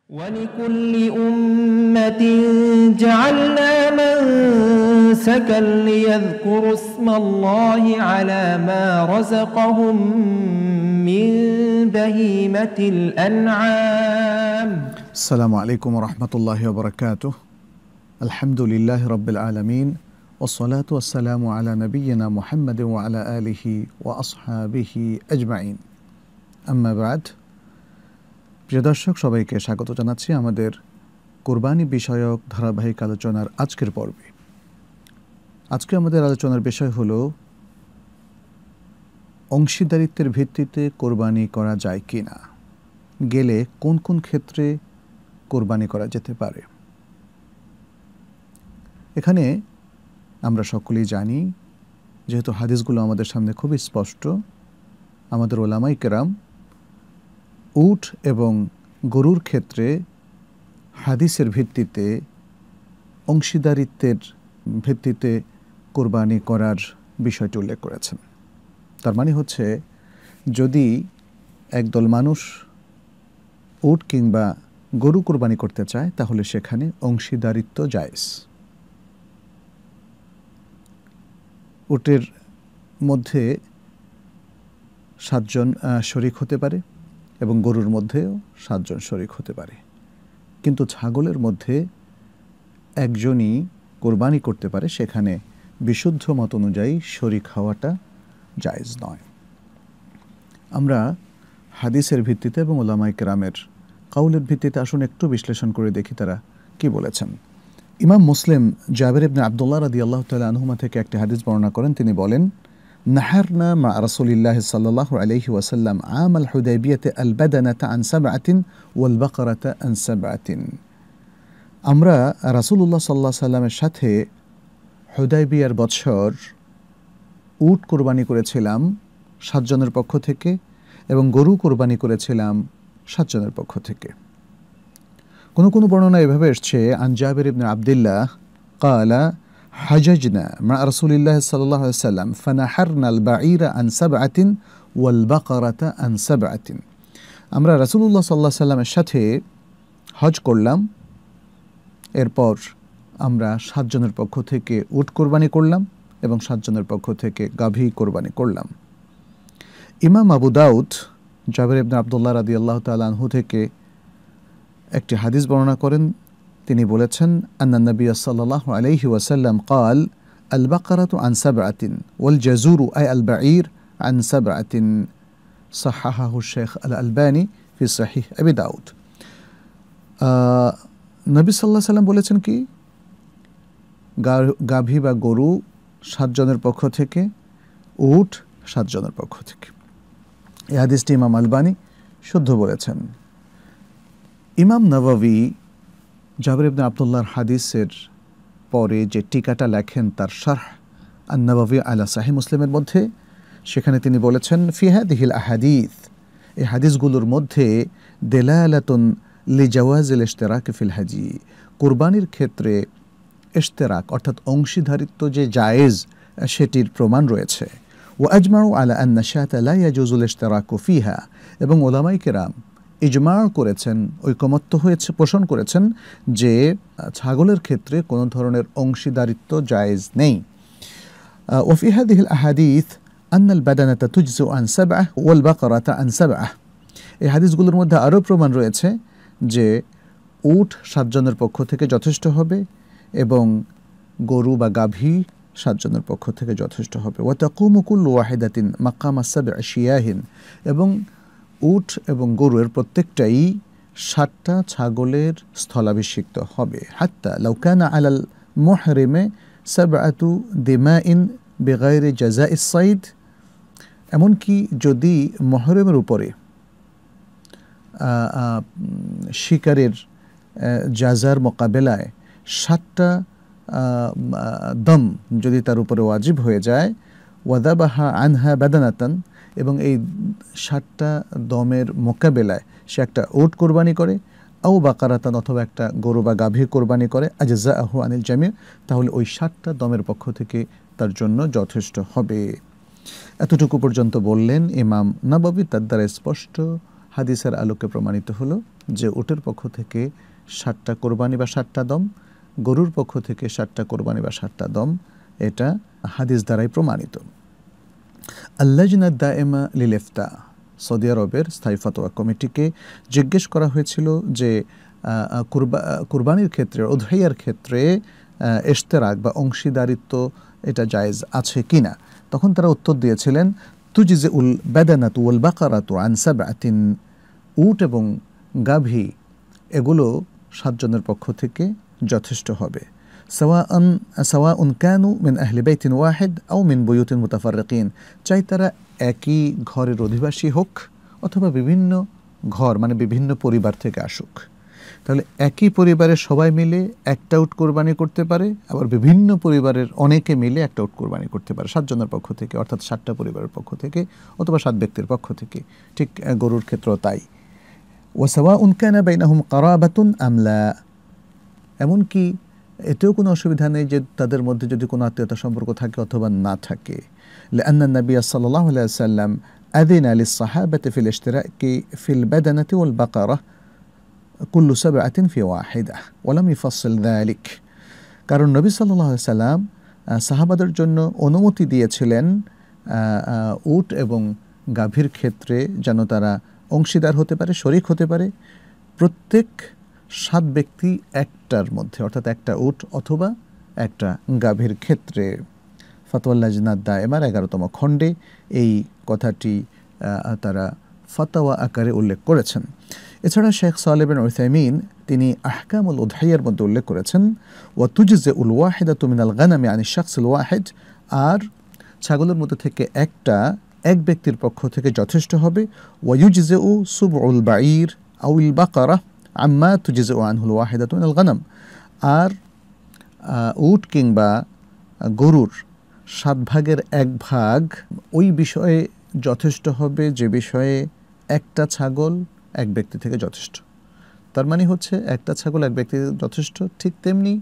ولكل أمة جعلنا منسكا ليذكروا اسم الله على ما رزقهم من بهيمة الأنعام. السلام عليكم ورحمة الله وبركاته. الحمد لله رب العالمين والصلاة والسلام على نبينا محمد وعلى آله وأصحابه أجمعين. أما بعد, প্রিয় দর্শক, সবাইকে স্বাগত জানাচ্ছি আমাদের কুরবানি বিষয়ক ধারাবাহিক আলোচনার আজকের পর্বে। আজকে আমাদের আলোচনার বিষয় হলো অংশীদারিত্বের ভিত্তিতে কোরবানি করা যায় কি না, গেলে কোন কোন ক্ষেত্রে কোরবানি করা যেতে পারে। এখানে আমরা সকলেই জানি, যেহেতু হাদিসগুলো আমাদের সামনে খুবই স্পষ্ট, আমাদের ওলামায়ে কেরাম উট এবং গরুর ক্ষেত্রে হাদিসের ভিত্তিতে অংশীদারিত্বের ভিত্তিতে কোরবানি করার বিষয়টি উল্লেখ করেছেন। তার মানে হচ্ছে, যদি একদল মানুষ উট কিংবা গরু কোরবানি করতে চায়, তাহলে সেখানে অংশীদারিত্ব জায়েজ। উটের মধ্যে 7 জন শরিক হতে পারে এবং গরুর মধ্যেও 7 জন শরিক হতে পারে, কিন্তু ছাগলের মধ্যে একজনই কোরবানি করতে পারে। সেখানে বিশুদ্ধ মত অনুযায়ী শরিক হওয়াটা জায়েজ নয়। আমরা হাদিসের ভিত্তিতে এবং উলামায়ে কেরামের কাউলের ভিত্তিতে আসুন একটু বিশ্লেষণ করে দেখি তারা কি বলেছেন। ইমাম মুসলিম জাবের ইবনে আবদুল্লাহ রাদিয়াল্লাহু তাআলা আনহুমা থেকে একটি হাদিস বর্ণনা করেন। তিনি বলেন, নাহারনা মা রাসূলিল্লাহি সাল্লাল্লাহু আলাইহি ওয়াসাল্লাম আমাল হুদাইবিয়াতে আল বাদানাতা আন সাবআতিন ওয়াল বাকারাতা আন সাবআতিন। আমরা রাসূলুল্লাহ সাল্লাল্লাহু আলাইহি সাল্লামের সাথে হুদাইবিয়ার বছর উট কোরবানি করেছিলাম 7 জনের পক্ষ থেকে এবং গরু কোরবানি করেছিলাম 7 জনের পক্ষ থেকে। কোনো বর্ণনা এভাবে এসছে, আন জাবির ইবনে আবদুল্লাহ ক্বালা হাজাজনা মা রাসূলিল্লাহ সাল্লাল্লাহু আলাইহি ওয়াসাল্লাম ফানাহারনা আল বাঈরা আন সাবআতিন ওয়াল বাকারাতা আন সাবআতিন। আমরা রাসূলুল্লাহ সাল্লাল্লাহু আলাইহি ওয়াসাল্লামের সাথে হজ করলাম, এরপর আমরা 7 জনের পক্ষ থেকে উট কোরবানি করলাম এবং 7 জনের পক্ষ থেকে গাভী কোরবানি করলাম। ইমাম আবু দাউদ জাবির ইবনে আবদুল্লাহ রাদিয়াল্লাহু তাআলা আনহু থেকে একটি হাদিস বর্ণনা করেন। তিনি বলেছেন, আন্না নবী সাল্লাল্লাহু আলাইহি ওয়াসাল্লাম قال البقرة عن 7 والجزور أي البعير عن 7 صححه الشيخ الألباني في صحيح أبي داود। নবী সাল্লাল্লাহু আলাইহি ওয়াসাল্লাম বলেছেন কি, গাভী বা গরু 7 জনের পক্ষ থেকে, উট 7 জনের পক্ষ থেকে। এই হাদিসটি ইমাম আলবানী শুদ্ধ বলেছেন। ইমাম নববী জাবির ইবনে আবদুল্লাহর হাদিসের পরে যে টিকাটা লেখেন, তার শারহ আন-নববী আলা সাহিহ মুসলিমের মধ্যে, সেখানে তিনি বলেছেন, ফি হাদিহিল আহাদিস, এই হাদিসগুলোর মধ্যে দেলালাতুন লিজাওয়াজিল ইশতিরাক ফিল হাজি, কুরবানির ক্ষেত্রে ইশতিরাক অর্থাৎ অংশীদারিত্ব যে জায়েজ সেটির প্রমাণ রয়েছে। ওয়া আজমাউ আলা আন্না শাতা লা ইয়াজুজুল ইশতিরাকু ফিহা, এবং উলামায়ে কেরাম ইজমা করেছেন, ঐকমত্য হয়েছে, পোষণ করেছেন যে ছাগলের ক্ষেত্রে কোনো ধরনের অংশীদারিত্ব জায়েজ নেই। ওয়াফি হাদিহিল আহাদিস আন্নাল বাদানাতা তুজজু আন 7 ওয়াল বাকারাতা আন 7। এই হাদিসগুলোর মধ্যে আরও প্রমাণ রয়েছে যে উট 7 জনের পক্ষ থেকে যথেষ্ট হবে এবং গরু বা গাভী 7 জনের পক্ষ থেকে যথেষ্ট হবে। ওয়া তাকুমু কুল্লু ওয়াহিদাতিন মাকামা 7 শিয়াহিন, এবং উট এবং গরুর প্রত্যেকটাই 7টা ছাগলের স্থলাভিষিক্ত হবে। হাত্তা লাউ কানা আলাল মুহরিমে 7 দিমাইন বিগাইরি জাযাইস সাইদ, এমনকি যদি মুহরিমের উপরে শিকারের জাযার মোকাবেলায় 7টা দম যদি তার উপরে ওয়াজিব হয়ে যায়, ওয়াদাবাহা আনহা বাদানাতান, এবং এই 7টা দমের মোকাবেলায় সে একটা উট কোরবানি করে, আও বাকারাতান অথবা একটা গরু বা গাভী কোরবানি করে, আজজাহু আনিল জামি', তাহলে ওই 7টা দমের পক্ষ থেকে তার জন্য যথেষ্ট হবে। এতটুকু পর্যন্ত বললেন ইমাম নববী। তার দ্বারা স্পষ্ট হাদিসের আলোকে প্রমাণিত হলো যে উটের পক্ষ থেকে 7টা কোরবানি বা 7টা দম, গরুর পক্ষ থেকে 7টা কোরবানি বা 7টা দম, এটা হাদিস দ্বারাই প্রমাণিত। আল্লাজনা দায়েমা লিল ইফতা, সৌদি আরবের স্থায়ী ফতোয়া কমিটিকে জিজ্ঞেস করা হয়েছিল যে কুরবানির ক্ষেত্রে, উদহিয়ার ক্ষেত্রে ইশতেরাক বা অংশীদারিত্ব এটা জায়েজ আছে কিনা। তখন তারা উত্তর দিয়েছিলেন, তুজিজুল বাদানাতু ওয়াল বাকারাতু আন সাবআতিন, উট এবং গাভী এগুলো 7 জনের পক্ষ থেকে যথেষ্ট হবে। সাওয়াউন কানু মিন আহলি বাইতিন ওয়াহিদ আও মিন বুয়ুতিন মুতাফাররিকিন, চাই তারা একই ঘরের অধিবাসী হোক অথবা বিভিন্ন ঘর মানে বিভিন্ন পরিবার থেকে আসুক। তাহলে একই পরিবারের সবাই মিলে একটা উট কোরবানি করতে পারে, আবার বিভিন্ন পরিবারের অনেকে মিলে একটা উট কোরবানি করতে পারে 7 জনের পক্ষ থেকে, অর্থাৎ 7টা পরিবারের পক্ষ থেকে অথবা 7 ব্যক্তির পক্ষ থেকে। ঠিক গরুর ক্ষেত্রেও তাই। ওয়াসাওয়াউন কানা বাইনাহুম কারাবাতুন আম লা, এমনকি এতেও কোনো অসুবিধা নেই যে তাদের মধ্যে যদি কোনো আত্মীয়তা সম্পর্ক থাকে অথবা না থাকে। লিআন্না নবী সাল্লাল্লাহু আলাইহি ওয়াসাল্লাম আযিনা লিস-সাহাবাতি ফিল ইশতিরাকি ফিল বাদানাতি ওয়াল বাকারা কুল্লু সাবআতিন ফি ওয়াহিদা ওয়া লাম ইফাসসিল যালিক, কারণ নবী সাল্লাল্লাহু আলাইহি ওয়াসাল্লাম সাহাবাদের জন্য অনুমতি দিয়েছিলেন উট এবং গাভীর ক্ষেত্রে যেন তারা অংশীদার হতে পারে, শরীক হতে পারে, প্রত্যেক 7 ব্যক্তি একটার মধ্যে, অর্থাৎ একটা উট অথবা একটা গাভীর ক্ষেত্রে। ফতোয়া লাজনাত দায়েমার 11তম খণ্ডে এই কথাটি তারা ফতোয়া আকারে উল্লেখ করেছেন। এছাড়া শেখ সালেহ বিন উসাইমিন তিনি আহকামুল উদহিয়ার মধ্যে উল্লেখ করেছেন, ওয়া তুজজিউল ওয়াহিদাতু মিনাল গানামি আনিশ শাখসিল ওয়াহিদ, আর ছাগলের মধ্যে থেকে একটা এক ব্যক্তির পক্ষ থেকে যথেষ্ট হবে। ওয়া ইউজজিউ সুবউল বাঈর আউল বাকারা আম্মা তুজজিউ আনহুল ওয়াহিদাতু মিনাল গানাম, আর উট কিংবা গরুর 7 ভাগের 1 ভাগ ওই বিষয়ে যথেষ্ট হবে যে বিষয়ে একটা ছাগল এক ব্যক্তি থেকে যথেষ্ট। তার মানে হচ্ছে একটা ছাগল এক ব্যক্তি থেকে যথেষ্ট, ঠিক তেমনি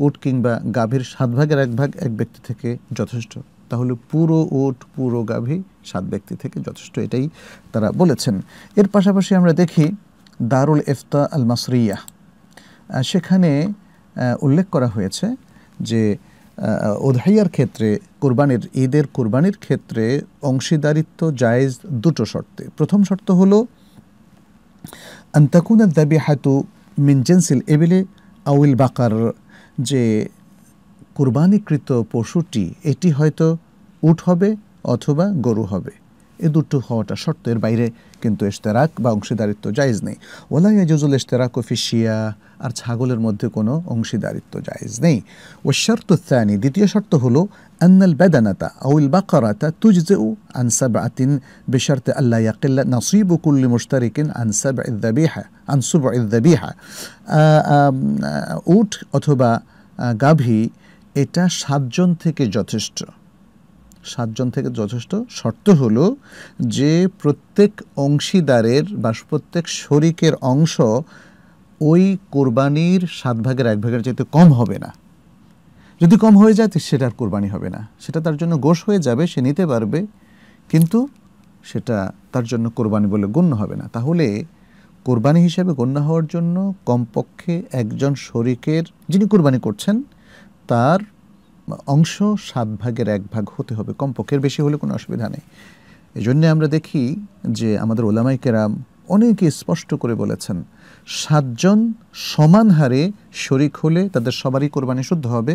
উট কিংবা গাভীর 7 ভাগের 1 ভাগ এক ব্যক্তি থেকে যথেষ্ট। তাহলে পুরো উট পুরো গাভী 7 ব্যক্তি থেকে যথেষ্ট, এটাই তারা বলেছেন। এর পাশাপাশি আমরা দেখি দারুল ইফতা আল মাসরিয়া, সেখানে উল্লেখ করা হয়েছে যে উদহিয়ার ক্ষেত্রে, কোরবানির ঈদের কোরবানির ক্ষেত্রে অংশীদারিত্ব জায়েজ 2টো শর্তে। প্রথম শর্ত হলো আন তাকুনা যাবিহাতু মিন জিনসিল ইবলি আউল বাকার, যে কোরবানিকৃত পশুটি এটি হয়তো উট হবে অথবা গরু হবে, এ দুটো হওয়াটা শর্ত, এর বাইরে কিন্তু ইশতেরাক বা অংশীদারিত্ব জায়েজ নেই। ওয়ালা ইয়াজুজুল ইশতেরাকু ফি শিয়া, আর ছাগলের মধ্যে কোনো অংশীদারিত্ব জায়েজ নেই। ওয়া শারতু থানি, দ্বিতীয় শর্ত হলো আন্নাল বাদানাতা আউল বাকারাতা তুজজিউ আন সাবআতিন বিশারতি আল্লা ইয়াকিল্লা নাসিবু কুল্লি মুশতারিকিন আন সাবঈ যাবিহা আন সুবঈ যাবিহা, উট অথবা গাভী এটা 7 জন থেকে যথেষ্ট। 7 জন থেকে যথেষ্ট, শর্ত হলো যে প্রত্যেক অংশীদারের বা প্রত্যেক শরিকের অংশ ওই কোরবানির 7 ভাগের 1 ভাগের চাইতে কম হবে না। যদি কম হয়ে যায় তো সেটার কোরবানি হবে না, সেটা তার জন্য গোশ হয়ে যাবে, সে নিতে পারবে, কিন্তু সেটা তার জন্য কোরবানি বলে গণ্য হবে না। তাহলে কোরবানি হিসেবে গণ্য হওয়ার জন্য কমপক্ষে একজন শরিকের, যিনি কোরবানি করছেন, তার অংশ 7 ভাগের 1 ভাগ হতে হবে, কমপক্ষের বেশি হলে কোনো অসুবিধা নেই। এই জন্য আমরা দেখি যে আমাদের ওলামায়ে কেরাম অনেকে স্পষ্ট করে বলেছেন 7 জন সমান হারে শরিক হলে তাদের সবারই কোরবানি শুদ্ধ হবে,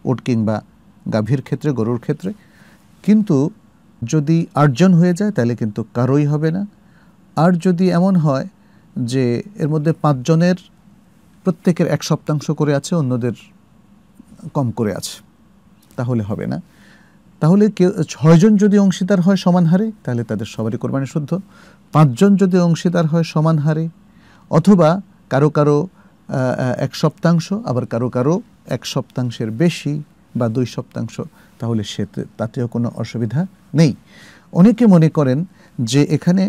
উট কিংবা গাভীর ক্ষেত্রে, গরুর ক্ষেত্রে। কিন্তু যদি 8 জন হয়ে যায় তাহলে কিন্তু কারোই হবে না। আর যদি এমন হয় যে এর মধ্যে 5 জনের প্রত্যেকের 1 সপ্তাংশ করে আছে, অন্যদের কম করে আছে, তাহলে হবে না। তাহলে 6 জন যদি অংশীদার হয় সমান হারে তাহলে তাদের সবারই কোরবানি শুদ্ধ। 5 জন যদি অংশীদার হয় সমান হারে, অথবা কারো কারো 1 সপ্তাংশ, আবার কারো কারো 1 সপ্তাংশের বেশি বা 2 সপ্তাংশ, তাহলে তাতেও কোনো অসুবিধা নেই। অনেকে মনে করেন যে এখানে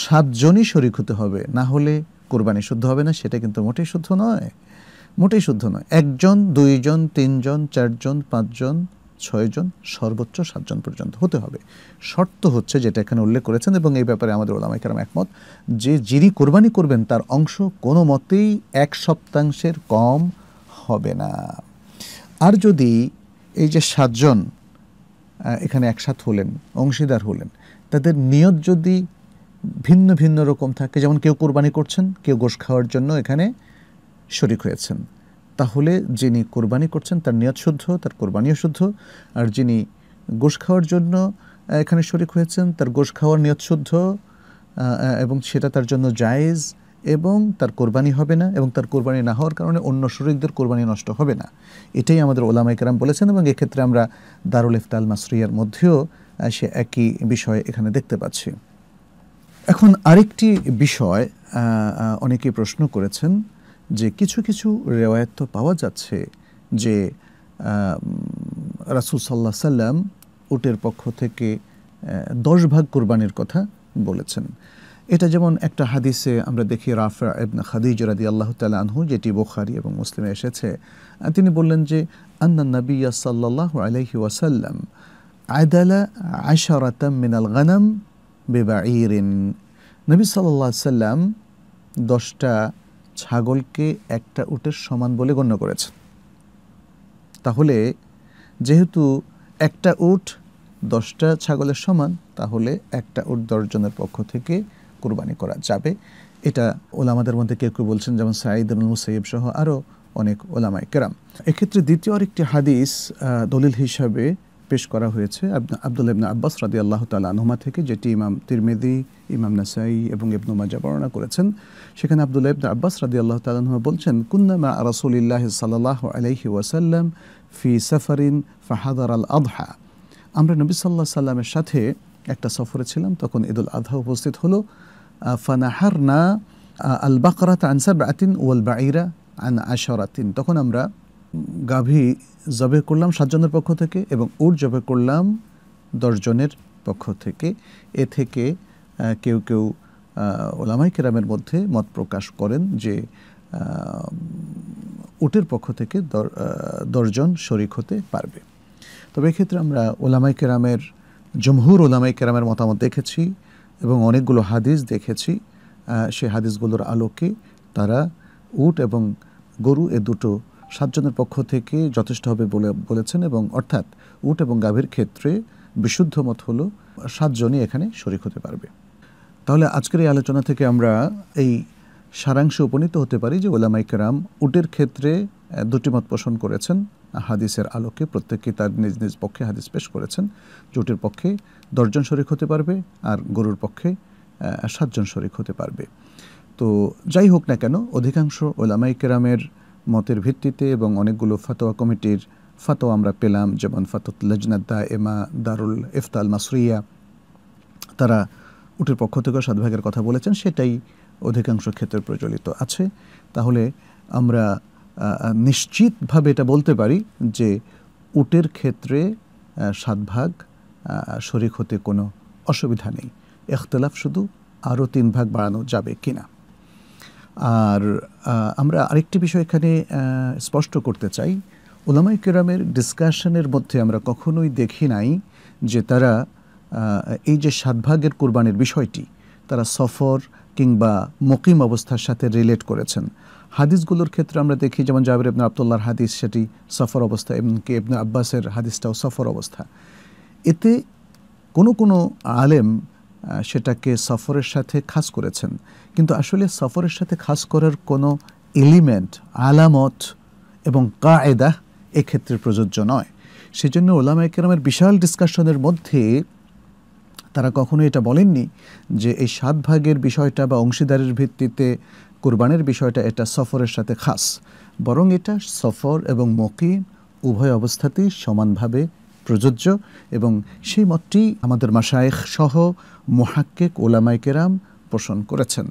7 জনই শরিক হতে হবে, না হলে কোরবানি শুদ্ধ হবে না। সেটা কিন্তু মোটেই শুদ্ধ নয়, মোটেই শুদ্ধ নয়। 1 জন, 2 জন, 3 জন, 4 জন, 5 জন 6 জন, সর্বোচ্চ 7 জন পর্যন্ত হতে হবে। শর্ত হচ্ছে যেটা এখানে উল্লেখ করেছেন, এবং এই ব্যাপারে আমাদের উলামায়ে কেরাম একমত, যে যিনি কোরবানি করবেন তার অংশ কোনো মতেই 1/7 কম হবে না। আর যদি এই যে 7 জন এখানে একসাথে হলেন, অংশীদার হলেন, তাদের নিয়ত যদি ভিন্ন ভিন্ন রকম থাকে, যেমন কেউ কোরবানি করছেন, কেউ গোশত খাওয়ার জন্য এখানে শরীক হয়েছেন, তাহলে যিনি কোরবানি করছেন তার নিয়ত শুদ্ধ, তার কোরবানিও শুদ্ধ। আর যিনি গোশত খাওয়ার জন্য এখানে শরীক হয়েছেন, তার গোশত খাওয়ার নিয়ত শুদ্ধ এবং সেটা তার জন্য জায়েজ, এবং তার কোরবানি হবে না, এবং তার কোরবানি না হওয়ার কারণে অন্য শরীকদের কোরবানি নষ্ট হবে না। এটাই আমাদের ওলামায়ে কেরাম বলেছেন, এবং এক্ষেত্রে আমরা দারুল ইফতা আল মাসরিয়ার মধ্যেও সে একই বিষয় এখানে দেখতে পাচ্ছি। এখন আরেকটি বিষয় অনেকেই প্রশ্ন করেছেন যে কিছু কিছু রিওয়ায়াত তো পাওয়া যাচ্ছে যে রাসূল সাল্লাল্লাহু আলাইহি সাল্লাম উটের পক্ষ থেকে 10 ভাগ কোরবানির কথা বলেছেন। এটা যেমন একটা হাদিসে আমরা দেখি রাফা ইবনে খাদিজা রাদিয়াল্লাহু তাআলা আনহু, যেটি বুখারী এবং মুসলিমে এসেছে, তিনি বললেন যে আন্নান নাবিয়্যা সাল্লাল্লাহু আলাইহি ওয়াসাল্লাম আদালা 10 মিনাল গানাম বিবাঈরিন। নবী সাল্লাল্লাহু আলাইহি সাল্লাম 10টা ছাগলকে একটা উটের সমান বলে গণ্য করেছেন। তাহলে যেহেতু একটা উট 10টা ছাগলের সমান, তাহলে একটা উট 10 জনের পক্ষ থেকে কুরবানি করা যাবে। এটা ওলামাদের মধ্যে কেউ কেউ বলছেন, যেমন সাঈদ ইবনে মুসাইয়্যিব সহ আরও অনেক ওলামায়ে কেরাম। এক্ষেত্রে দ্বিতীয় আরেকটি হাদিস দলিল হিসাবে পেশ করা হয়েছে আব্দুল্লাহ ইবনে আব্বাস রাদিয়াল্লাহু তাআলা আনহুমা থেকে, যেটি ইমাম তিরমিজি, ইমাম নাসাঈ এবং ইবনে মাজাহ বর্ণনা করেছেন। সেখানে আব্দুল্লাহ ইবনে আব্বাস রাদিয়াল্লাহু তাআলা আনহু বলছেন, কুন্না মা রাসূলিল্লাহি সাল্লাল্লাহু আলাইহি ওয়াসাল্লাম ফি সাফারিন ফাহাদার আল আযহা। আমরা নবী সাল্লাল্লাহু আলাইহি সাল্লামের সাথে একটা সফরে ছিলাম, তখন ঈদুল আযহা উপস্থিত হলো। ফানাহারনা আল বাকরাতা আন সাবআতিন ওয়াল বাঈরা আন আশরাতিন। তখন আমরা গাভী জবে করলাম 7 জনের পক্ষ থেকে, এবং উট জবে করলাম 10 জনের পক্ষ থেকে। এ থেকে কেউ কেউ ওলামায়ে কেরামের মধ্যে মত প্রকাশ করেন যে উটের পক্ষ থেকে 10 জন শরীক হতে পারবে। তবে এক্ষেত্রে আমরা ওলামায়ে কেরামের, জমহুর ওলামায়ে কেরামের মতামত দেখেছি এবং অনেকগুলো হাদিস দেখেছি। সেই হাদিসগুলোর আলোকে তারা উট এবং গরু এ দুটো 7 জনের পক্ষ থেকে যথেষ্ট হবে বলে বলেছেন, এবং অর্থাৎ উট এবং গাভীর ক্ষেত্রে বিশুদ্ধ মত হলো 7 জনই এখানে শরীক হতে পারবে। তাহলে আজকের এই আলোচনা থেকে আমরা এই সারাংশে উপনীত হতে পারি যে ওলামায়ে কেরাম উটের ক্ষেত্রে 2টি মত পোষণ করেছেন হাদিসের আলোকে। প্রত্যেকেই তার নিজ নিজ পক্ষে হাদিস পেশ করেছেন। উটের পক্ষে 10 জন শরীক হতে পারবে, আর গরুর পক্ষে 7 জন শরীক হতে পারবে। তো যাই হোক না কেন, অধিকাংশ ওলামায়ে কেরামের মতের ভিত্তিতে এবং অনেকগুলো ফতোয়া কমিটির ফতোয়া আমরা পেলাম, যেমন ফাতওয়াতুল লাজনাত দায়েমা, দারুল ইফতা আল মাসরিয়া, তারা উটের পক্ষ থেকে 7 ভাগের কথা বলেছেন, সেটাই অধিকাংশ ক্ষেত্রে প্রচলিত আছে। তাহলে আমরা নিশ্চিতভাবে এটা বলতে পারি যে উটের ক্ষেত্রে 7 ভাগ শরীক হতে কোনো অসুবিধা নেই। ইখতিলাফ শুধু আরও 3 ভাগ বাড়ানো যাবে কিনা। আর আমরা আরেকটি বিষয় এখানে স্পষ্ট করতে চাই, উলামায়ে কেরামের ডিসকাশনের মধ্যে আমরা কখনোই দেখি নাই যে তারা এই যে 7 ভাগের কুরবানির বিষয়টি তারা সফর কিংবা মুকিম অবস্থার সাথে রিলেট করেছেন। হাদিসগুলোর ক্ষেত্রে আমরা দেখি, যেমন জাবের ইবনে আব্দুল্লাহর হাদিস, সেটি সফর অবস্থা, এমনকি ইবনে আব্বাসের হাদিসটাও সফর অবস্থা। এতে কোনো আলেম সেটাকে সফরের সাথে খাস করেছেন, কিন্তু আসলে সফরের সাথে খাস করার কোনো এলিমেন্ট, আলামত এবং কায়েদা এক্ষেত্রে প্রযোজ্য নয়। সেজন্য ওলামায়ে কেরামের বিশাল ডিসকাশনের মধ্যে তারা কখনো এটা বলেননি যে এই 7 ভাগের বিষয়টা বা অংশীদারের ভিত্তিতে কুরবানের বিষয়টা এটা সফরের সাথে খাস, বরং এটা সফর এবং মুকিম উভয় অবস্থাতেই সমানভাবে প্রযোজ্য, এবং সেই মতটি আমাদের মাশায়েখ সহ মুহাক্কিক ওলামায়ে কেরাম পোষণ করেছেন।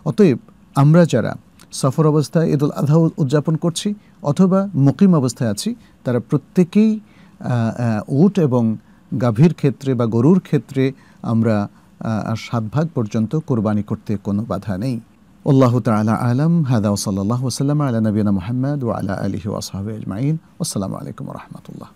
অতএব আমরা যারা সফর অবস্থায় ঈদুল আযহা উদযাপন করছি অথবা মুকিম অবস্থায় আছি, তারা প্রত্যেকেই উট এবং গাভীর ক্ষেত্রে বা গরুর ক্ষেত্রে আমরা 7 ভাগ পর্যন্ত কোরবানি করতে কোনো বাধা নেই। আল্লাহু তাআলা আলাম। হাদা ওয়া সাল্লাল্লাহু ওয়া সাল্লামা আলা নবিয়িনা মুহাম্মদ ওয়া আলা আলিহি ওয়া আসহাবিহি আজমাইন। আসসালামু আলাইকুম ওয়া রাহমাতুল্লাহ।